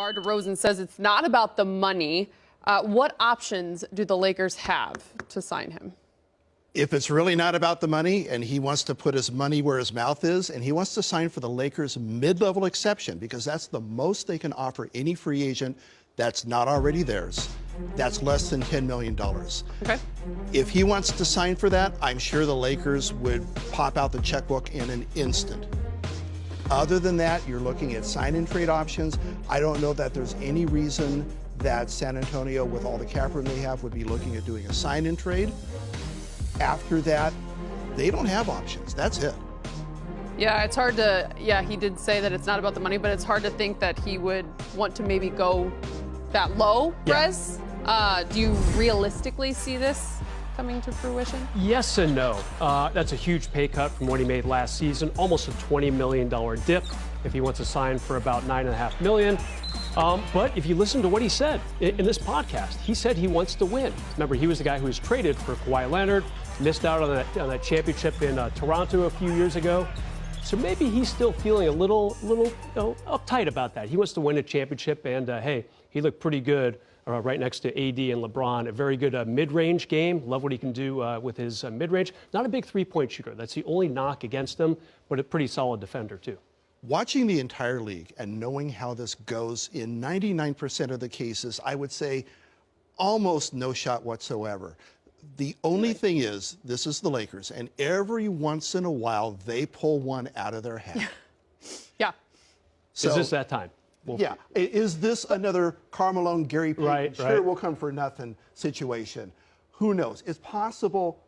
Demar DeRozan says it's not about the money. What options do the Lakers have to sign him? If it's really not about the money and he wants to put his money where his mouth is and he wants to sign for the Lakers mid-level exception, because that's the most they can offer any free agent that's not already theirs, that's less than $10 million. Okay. If he wants to sign for that, I'm sure the Lakers would pop out the checkbook in an instant. Other than that, you're looking at sign-and trade options. I don't know that there's any reason that San Antonio, with all the cap room they have, would be looking at doing a sign-and trade. After that, they don't have options. That's it. Yeah, it's hard to, he did say that it's not about the money, but it's hard to think that he would want to maybe go that low, Brez. Do you realistically see this coming to fruition? Yes and no. That's a huge pay cut from what he made last season, almost a $20 million dip if he wants to sign for about $9.5 million. But if you listen to what he said in this podcast, he said he wants to win. Remember, he was the guy who was traded for Kawhi Leonard, missed out on that championship in Toronto a few years ago. So maybe he's still feeling a little uptight about that. He wants to win a championship, and hey, he looked pretty good right next to AD and LeBron. A very good mid-range game. Love what he can do with his mid-range. Not a big three-point shooter. That's the only knock against him, but a pretty solid defender, too. Watching the entire league and knowing how this goes, in 99% of the cases, I would say almost no shot whatsoever. The only thing is, this is the Lakers, and every once in a while, they pull one out of their hat. Yeah. So, is this that time? Yeah. Is this another Carmelo, Gary Payton, right. we'll come for nothing situation? Who knows? It's possible.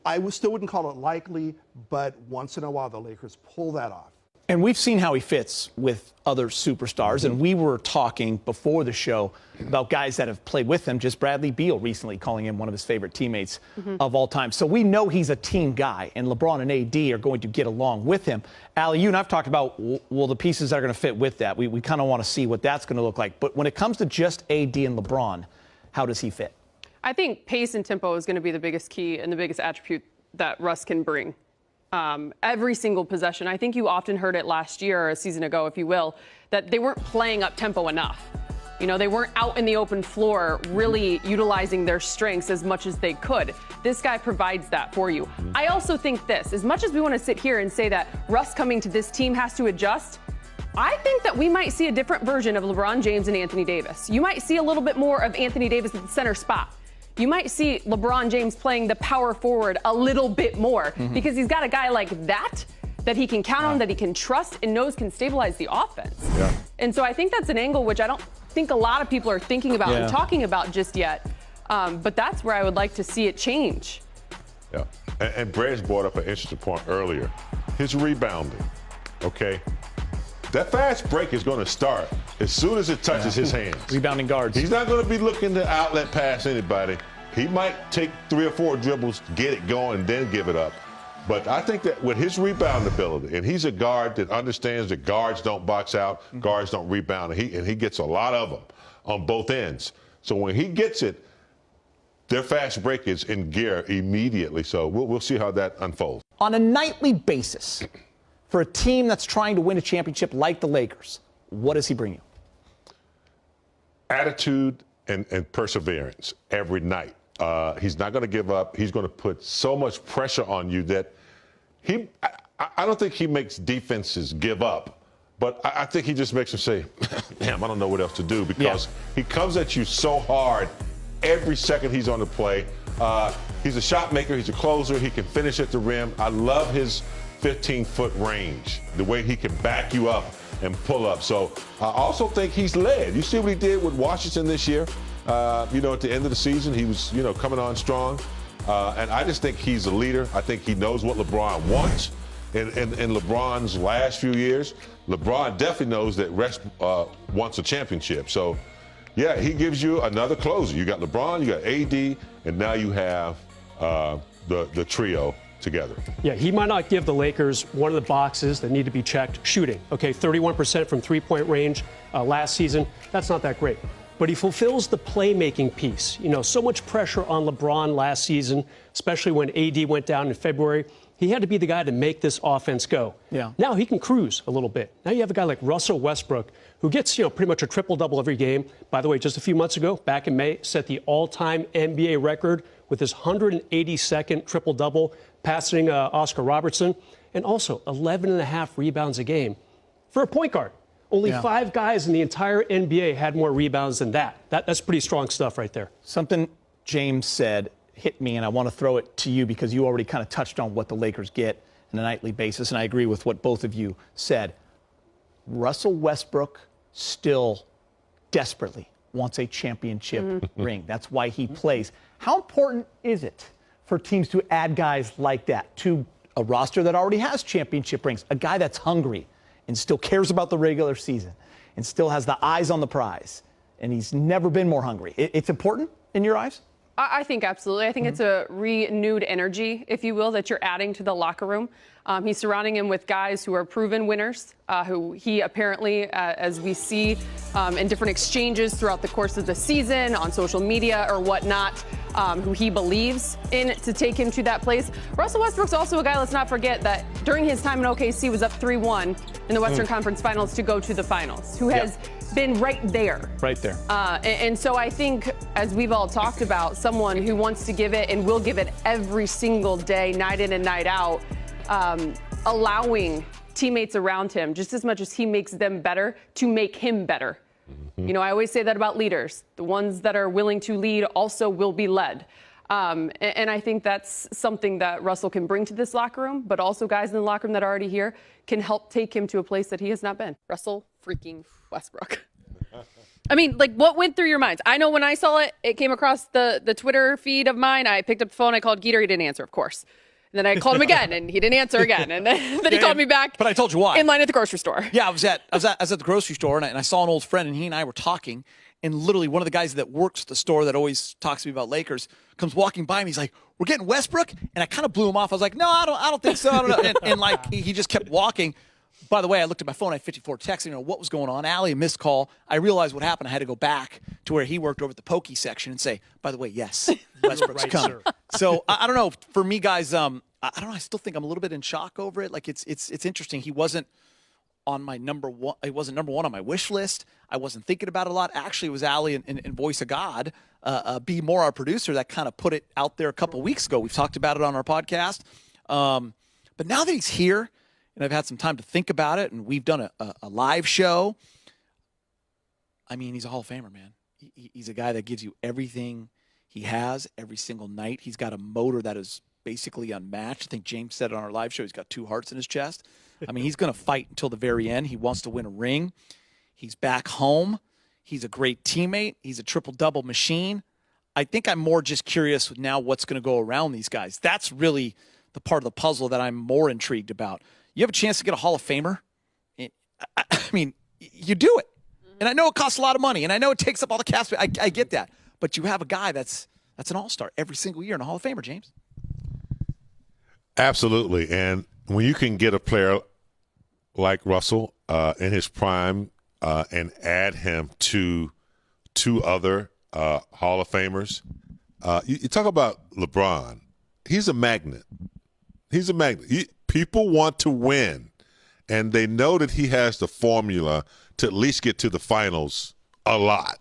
I still wouldn't call it likely, but once in a while, the Lakers pull that off. And we've seen how he fits with other superstars. And we were talking before the show about guys that have played with him. Just Bradley Beal recently calling him one of his favorite teammates of all time. So we know he's a team guy, and LeBron and AD are going to get along with him. Allie, you and I've talked about, well, the pieces that are going to fit with that. We kind of want to see what that's going to look like. But when it comes to just AD and LeBron, how does he fit? I think pace and tempo is going to be the biggest key and the biggest attribute that Russ can bring. Every single possession. I think you often heard it last year or a season ago, if you will, that they weren't playing up tempo enough. You know, they weren't out in the open floor really utilizing their strengths as much as they could. This guy provides that for you. I also think this, as much as we want to sit here and say that Russ coming to this team has to adjust, I think that we might see a different version of LeBron James and Anthony Davis. You might see a little bit more of Anthony Davis at the center spot. You might see LeBron James playing the power forward a little bit more because he's got a guy like that he can count on, that he can trust and knows can stabilize the offense. Yeah. And so I think that's an angle which I don't think a lot of people are thinking about and talking about just yet. But that's where I would like to see it change. Yeah. And Brez brought up an interesting point earlier. His rebounding, okay? That fast break is going to start as soon as it touches his hands. Rebounding guards. He's not going to be looking to outlet pass anybody. He might take 3 or 4 dribbles, get it going, and then give it up. But I think that with his rebound ability, and he's a guard that understands that guards don't box out, guards don't rebound, and he gets a lot of them on both ends. So when he gets it, their fast break is in gear immediately. So we'll see how that unfolds. On a nightly basis, for a team that's trying to win a championship like the Lakers, what does he bring you? Attitude and perseverance every night. He's not going to give up. He's going to put so much pressure on you that I don't think he makes defenses give up, but I think he just makes them say, damn, I don't know what else to do, because he comes at you so hard every second he's on the play. He's a shot maker. He's a closer. He can finish at the rim. I love his 15-foot range, the way he can back you up and pull up. So I also think he's led. You see what he did with Washington this year? At the end of the season, he was, coming on strong. And I just think he's a leader. I think he knows what LeBron wants. In LeBron's last few years, LeBron definitely knows that Russ wants a championship. So, yeah, he gives you another closer. You got LeBron, you got AD, and now you have the trio together. Yeah, he might not give the Lakers one of the boxes that need to be checked, shooting. Okay, 31% from three-point range last season. That's not that great. but he fulfills the playmaking piece. You know, so much pressure on LeBron last season, especially when AD went down in February. He had to be the guy to make this offense go. Yeah. Now he can cruise a little bit. Now you have a guy like Russell Westbrook, who gets, pretty much a triple-double every game. By the way, just a few months ago, back in May, set the all-time NBA record with his 182nd triple-double, passing Oscar Robertson, and also 11.5 rebounds a game. For a point guard, only 5 guys in the entire NBA had more rebounds than that. That's pretty strong stuff right there. Something James said hit me, and I want to throw it to you because you already kind of touched on what the Lakers get on a nightly basis, and I agree with what both of you said. Russell Westbrook still desperately wants a championship ring. That's why he plays. How important is it for teams to add guys like that to a roster that already has championship rings? A guy that's hungry and still cares about the regular season and still has the eyes on the prize, and he's never been more hungry. It's important in your eyes? I think absolutely. I think it's a renewed energy, if you will, that you're adding to the locker room. He's surrounding him with guys who are proven winners, who he apparently, as we see in different exchanges throughout the course of the season, on social media or whatnot, who he believes in to take him to that place. Russell Westbrook's also a guy, let's not forget, that during his time in OKC was up 3-1 in the Western Conference Finals to go to the finals, who has been right there. Right there. And so I think, as we've all talked about, someone who wants to give it and will give it every single day, night in and night out, allowing teammates around him, just as much as he makes them better, to make him better. You know, I always say that about leaders. The ones that are willing to lead also will be led. And I think that's something that Russell can bring to this locker room, but also guys in the locker room that are already here can help take him to a place that he has not been. Russell freaking Westbrook. I mean, like, what went through your minds? I know when I saw it, it came across the Twitter feed of mine. I picked up the phone. I called Geeter. He didn't answer, of course. And then I called him again, and he didn't answer again. And then he called me back. But I told you why. In line at the grocery store. Yeah, I was at the grocery store, and I saw an old friend, and he and I were talking. And literally, one of the guys that works at the store that always talks to me about Lakers comes walking by me. He's like, "We're getting Westbrook," and I kind of blew him off. I was like, "No, I don't think so." I don't know. And like he just kept walking. By the way, I looked at my phone. I had 54 texts. What was going on? Allie, a missed call. I realized what happened. I had to go back to where he worked over at the pokey section and say, "By the way, yes, Westbrook's Right, coming." sir. So I don't know. For me, guys, I don't know. I still think I'm a little bit in shock over it. Like it's interesting. He wasn't on my number one. He wasn't number one on my wish list. I wasn't thinking about it a lot. Actually, it was Allie and Voice of God, Be More, our producer, that kind of put it out there a couple weeks ago. We've talked about it on our podcast. But now that he's here, and I've had some time to think about it, and we've done a live show. I mean, he's a Hall of Famer, man. He's a guy that gives you everything he has every single night. He's got a motor that is basically unmatched. I think James said it on our live show. He's got 2 hearts in his chest. I mean, he's going to fight until the very end. He wants to win a ring. He's back home. He's a great teammate. He's a triple-double machine. I think I'm more just curious now what's going to go around these guys. That's really the part of the puzzle that I'm more intrigued about. You have a chance to get a Hall of Famer. I mean, you do it. And I know it costs a lot of money, and I know it takes up all the cap space. I get that. But you have a guy that's an all-star every single year and a Hall of Famer, James. Absolutely. And when you can get a player like Russell in his prime and add him to 2 other Hall of Famers, you talk about LeBron. He's a magnet. He's a magnet. People want to win, and they know that he has the formula to at least get to the finals a lot.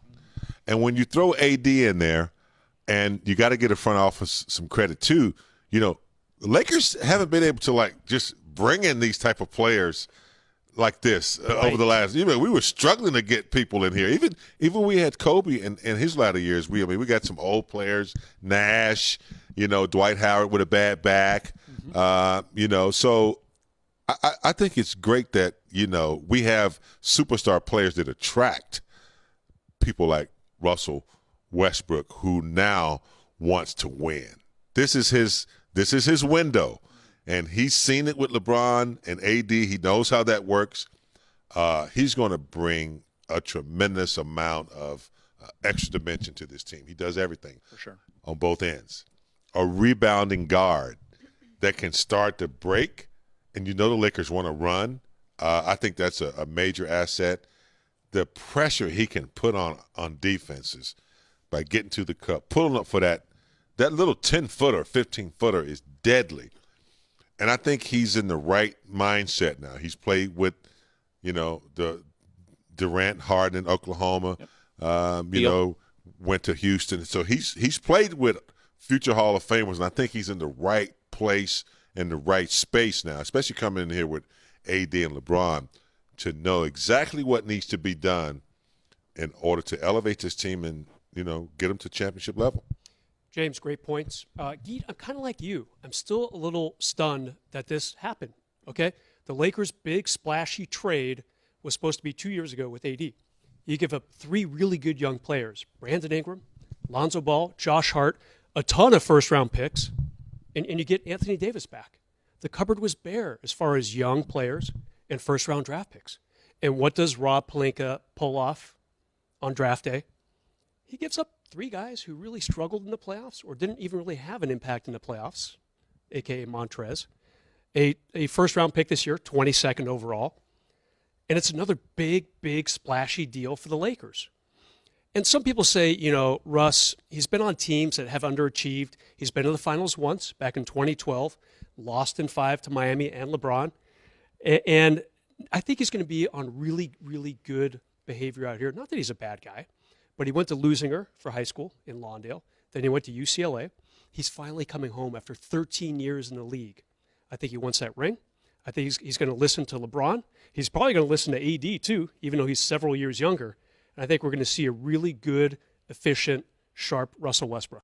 And when you throw AD in there, and you got to get a front office some credit too, the Lakers haven't been able to just bring in these type of players like this over the last. We were struggling to get people in here. Even we had Kobe in his latter years. We got some old players, Nash, Dwight Howard with a bad back, So I think it's great that we have superstar players that attract people like Russell Westbrook, who now wants to win. This is his window, and he's seen it with LeBron and AD. He knows how that works. He's going to bring a tremendous amount of extra dimension to this team. He does everything for sure on both ends. A rebounding guard that can start to break, and the Lakers want to run. I think that's a major asset. the pressure he can put on defenses by getting to the cup, pulling up for that little 10-footer, 15-footer is deadly. And I think he's in the right mindset now. He's played with, the Durant, Harden in Oklahoma, went to Houston. So he's played with future Hall of Famers, and I think he's in the right place and the right space now, especially coming in here with AD and LeBron, to know exactly what needs to be done in order to elevate this team and, get them to championship level. James, great points. Geet, I'm kind of like you. I'm still a little stunned that this happened, okay? The Lakers' big, splashy trade was supposed to be 2 years ago with AD. You give up 3 really good young players, Brandon Ingram, Lonzo Ball, Josh Hart, a ton of first-round picks, and you get Anthony Davis back. The cupboard was bare as far as young players and first-round draft picks. And what does Rob Pelinka pull off on draft day? He gives up 3 guys who really struggled in the playoffs or didn't even really have an impact in the playoffs, a.k.a. Montrez. A first-round pick this year, 22nd overall. And it's another big, big, splashy deal for the Lakers. And some people say, Russ, he's been on teams that have underachieved. He's been to the finals once, back in 2012, lost in 5 to Miami and LeBron. And I think he's going to be on really, really good behavior out here. Not that he's a bad guy, but he went to Lusinger for high school in Lawndale. Then he went to UCLA. He's finally coming home after 13 years in the league. I think he wants that ring. I think he's going to listen to LeBron. He's probably going to listen to AD too, even though he's several years younger. And I think we're going to see a really good, efficient, sharp Russell Westbrook.